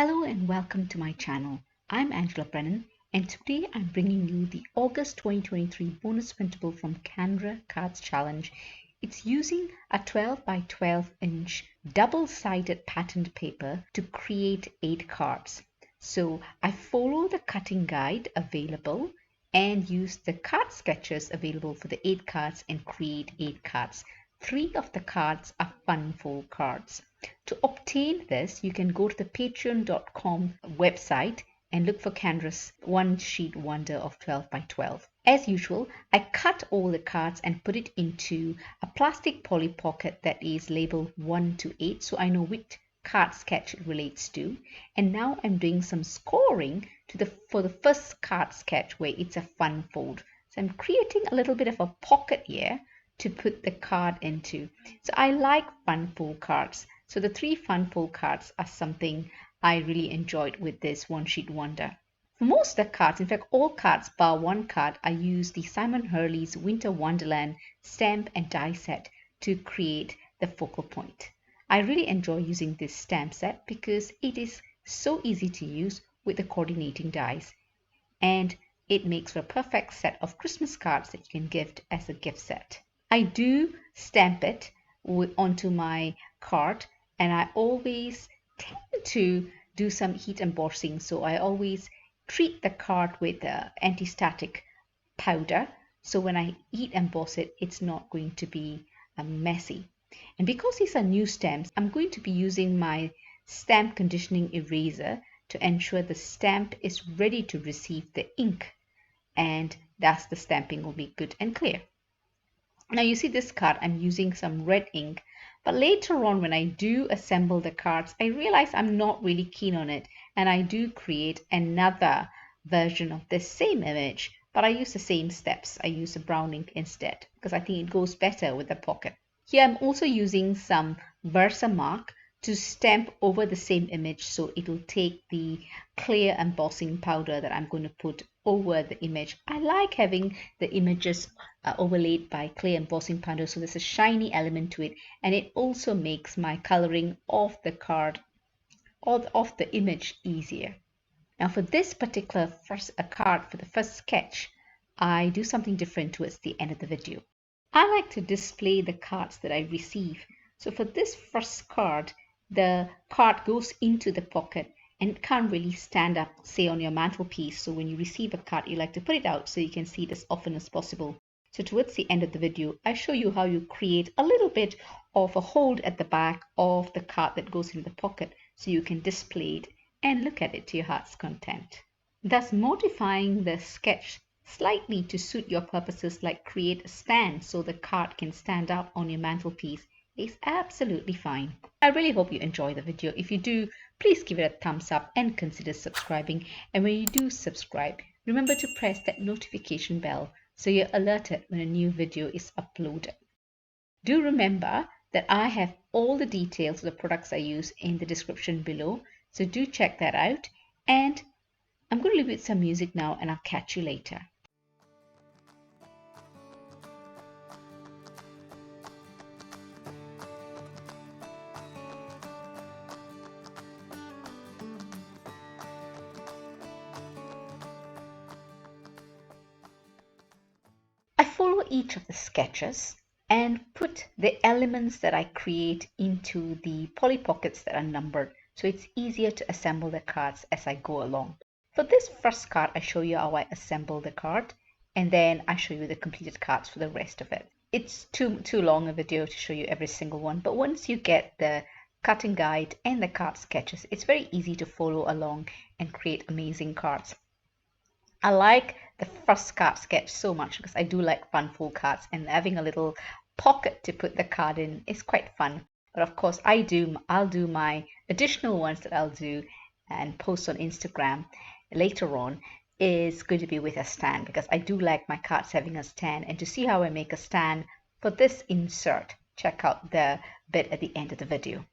Hello and welcome to my channel. I'm Angela Brennan and today I'm bringing you the August 2023 bonus printable from Canva Cards Challenge. It's using a 12 by 12 inch double-sided patterned paper to create 8 cards. So I follow the cutting guide available and use the card sketches available for the 8 cards and create 8 cards. 3 of the cards are fun fold cards. To obtain this, you can go to the patreon.com website and look for Canva's one sheet wonder of 12 by 12. As usual, I cut all the cards and put it into a plastic poly pocket that is labeled 1 to 8 so I know which card sketch it relates to. And now I'm doing some scoring for the first card sketch where it's a fun fold. So I'm creating a little bit of a pocket here to put the card into. So I like fun fold cards. So the 3 fun fold cards are something I really enjoyed with this one sheet wonder. For most of the cards, in fact all cards bar one card, I use the Simon Hurley's Winter Wonderland stamp and die set to create the focal point. I really enjoy using this stamp set because it is so easy to use with the coordinating dies, and it makes for a perfect set of Christmas cards that you can gift as a gift set. I do stamp it onto my card, and I always tend to do some heat embossing, so I always treat the card with anti-static powder, so when I heat emboss it, it's not going to be messy. And because these are new stamps, I'm going to be using my stamp conditioning eraser to ensure the stamp is ready to receive the ink, and thus the stamping will be good and clear. Now you see this card, I'm using some red ink, but later on when I do assemble the cards, I realize I'm not really keen on it, and I do create another version of this same image, but I use the same steps. I use a brown ink instead because I think it goes better with the pocket. Here I'm also using some VersaFine to stamp over the same image, so it will take the clear embossing powder that I'm going to put over the image. I like having the images overlaid by clear embossing powder, so there's a shiny element to it, and it also makes my coloring of the card or of the image easier. Now for this particular first card, for the first sketch, I do something different towards the end of the video. I like to display the cards that I receive. So for this first card, the card goes into the pocket and it can't really stand up, say, on your mantelpiece. So when you receive a card, you like to put it out so you can see it as often as possible. So towards the end of the video, I show you how you create a little bit of a hold at the back of the card that goes into the pocket so you can display it and look at it to your heart's content. Thus modifying the sketch slightly to suit your purposes, like create a stand so the card can stand up on your mantelpiece, is absolutely fine. I really hope you enjoy the video. If you do, please give it a thumbs up and consider subscribing. And when you do subscribe, remember to press that notification bell so you're alerted when a new video is uploaded. Do remember that I have all the details of the products I use in the description below, so do check that out. And I'm going to leave you with some music now, and I'll catch you later. I follow each of the sketches and put the elements that I create into the poly pockets that are numbered, so it's easier to assemble the cards as I go along. For this first card, I show you how I assemble the card, and then I show you the completed cards for the rest of it. It's too long a video to show you every single one, but once you get the cutting guide and the card sketches, it's very easy to follow along and create amazing cards. I like the first card sketch so much because I do like fun fold cards, and having a little pocket to put the card in is quite fun. But of course I'll do my additional ones that I'll do and post on Instagram later on is going to be with a stand, because I do like my cards having a stand. And to see how I make a stand for this insert, check out the bit at the end of the video.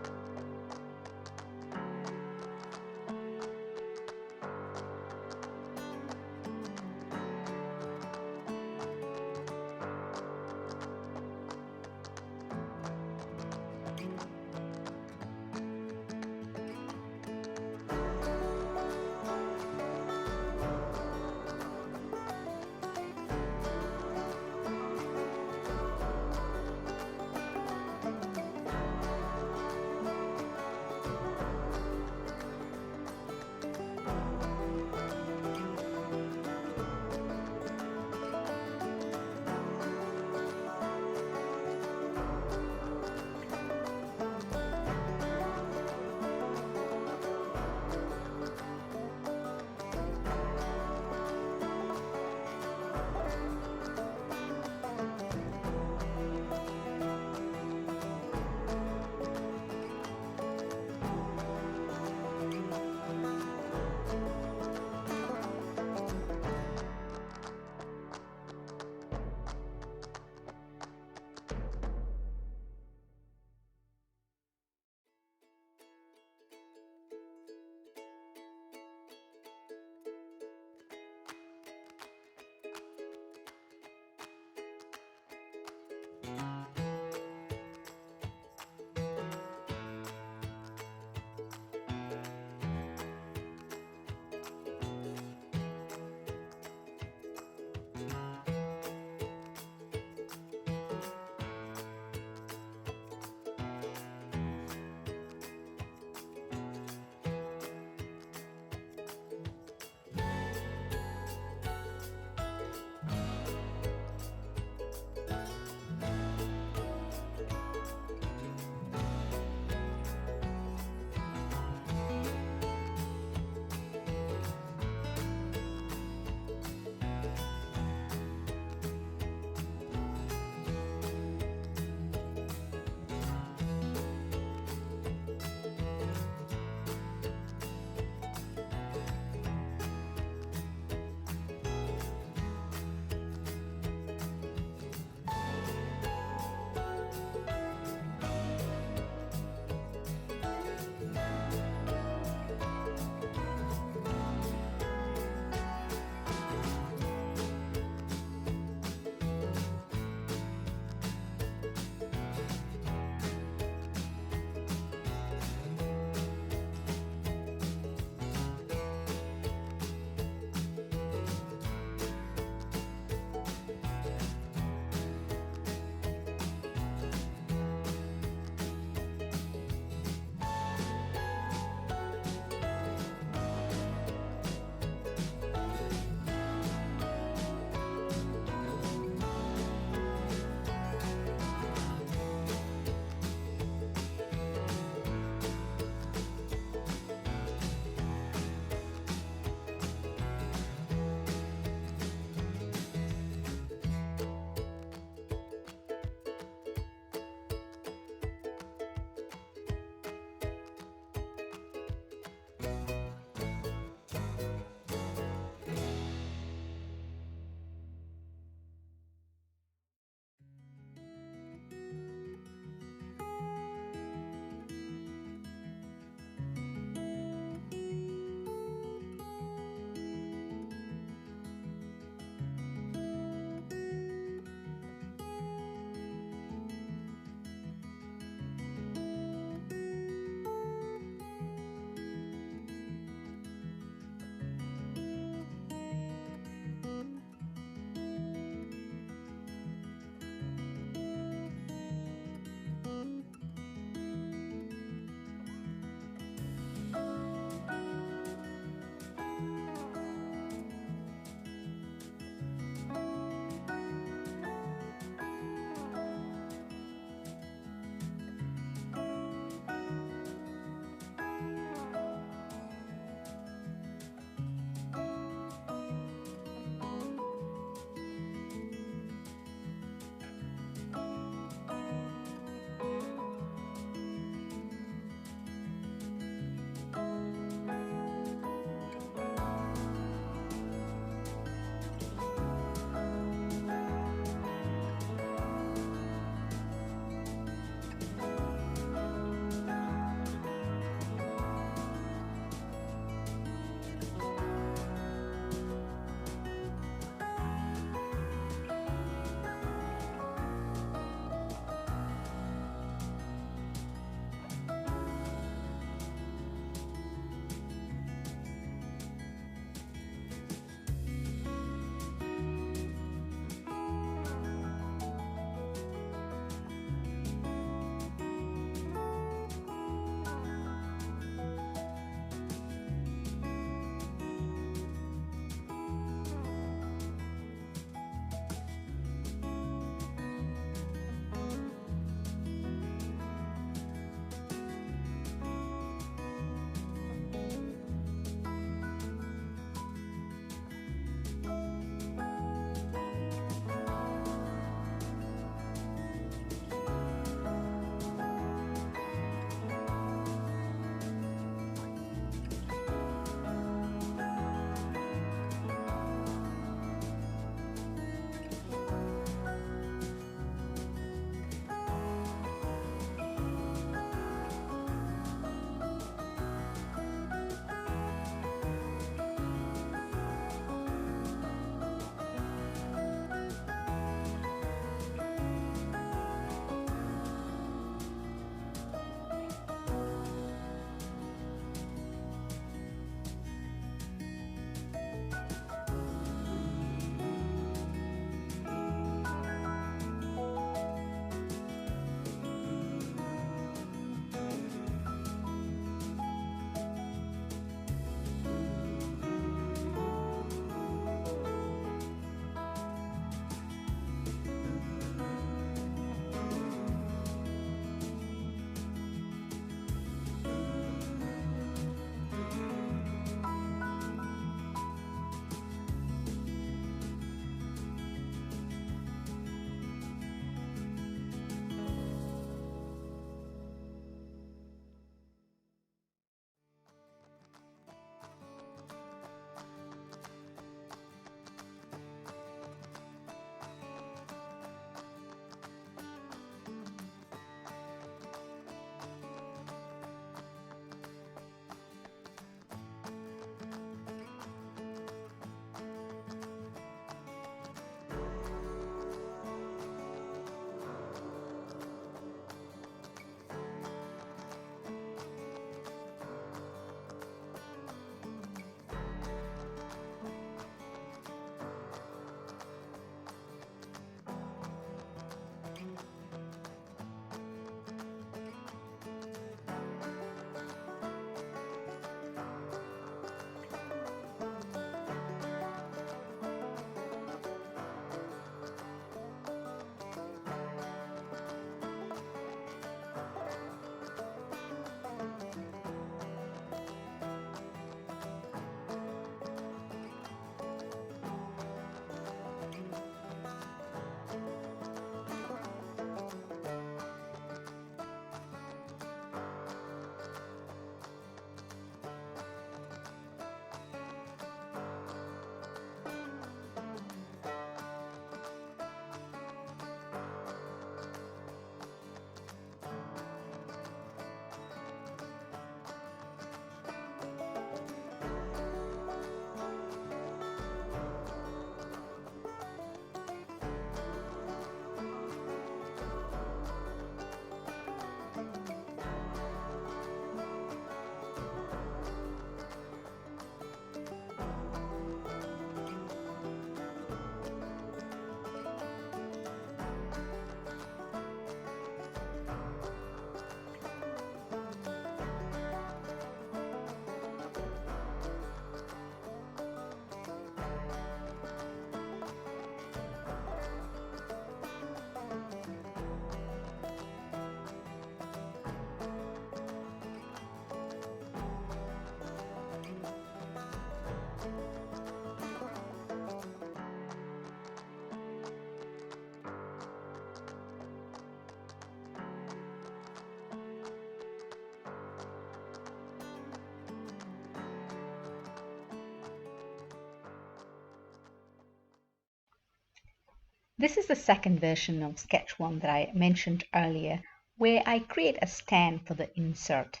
This is the second version of Sketch 1 that I mentioned earlier, where I create a stand for the insert.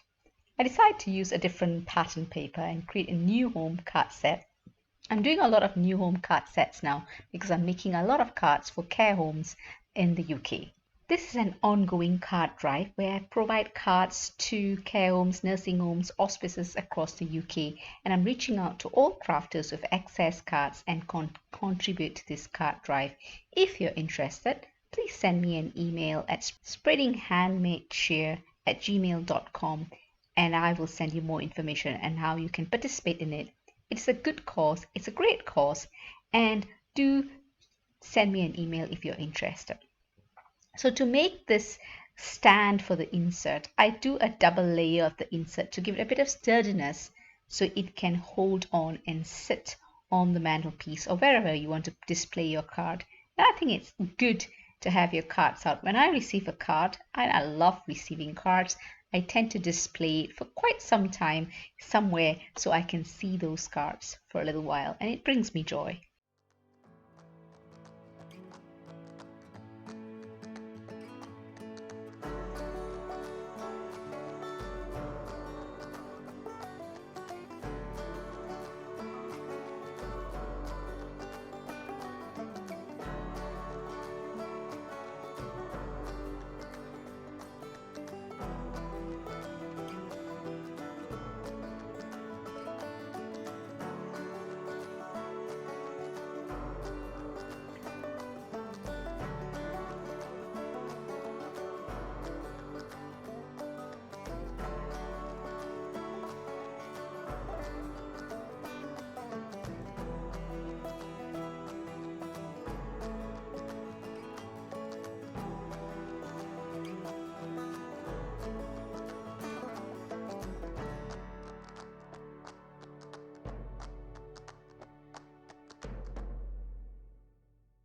I decided to use a different pattern paper and create a new home card set. I'm doing a lot of new home card sets now because I'm making a lot of cards for care homes in the UK. This is an ongoing card drive where I provide cards to care homes, nursing homes, hospices across the UK, and I'm reaching out to all crafters with excess cards and contribute to this card drive. If you're interested, please send me an email at spreadinghandmadecheer@gmail.com and I will send you more information on how you can participate in it. It's a good cause, it's a great cause, and do send me an email if you're interested. So to make this stand for the insert, I do a double layer of the insert to give it a bit of sturdiness so it can hold on and sit on the mantelpiece or wherever you want to display your card. And I think it's good to have your cards out. When I receive a card, and I love receiving cards, I tend to display it for quite some time somewhere so I can see those cards for a little while, and it brings me joy.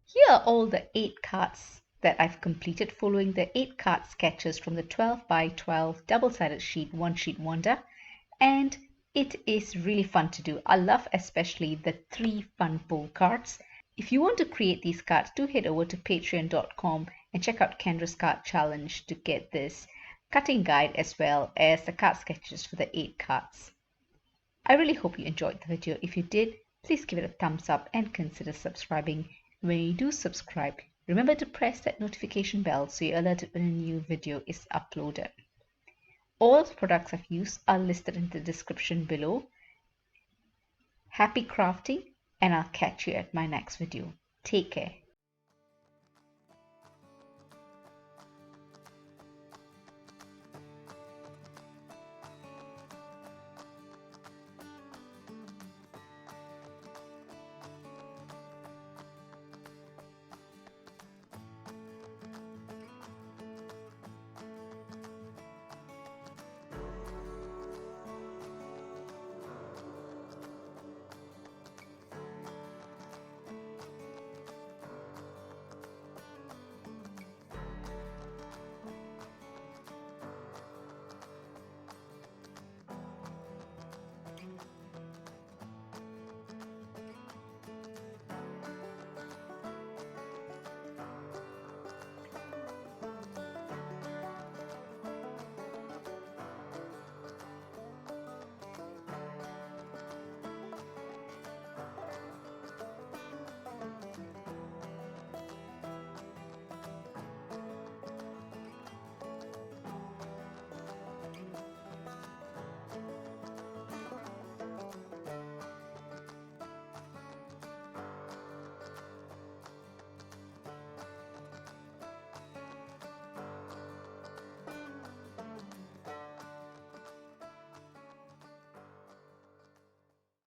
Here are all the 8 cards that I've completed following the 8 card sketches from the 12 by 12 double-sided sheet One Sheet Wonder, and it is really fun to do. I love especially the 3 fun pull cards. If you want to create these cards, do head over to patreon.com and check out Kendra's Card Challenge to get this cutting guide as well as the card sketches for the 8 cards. I really hope you enjoyed the video. If you did, please give it a thumbs up and consider subscribing. When you do subscribe, remember to press that notification bell so you're alerted when a new video is uploaded. All the products I've used are listed in the description below. Happy crafting, and I'll catch you at my next video. Take care.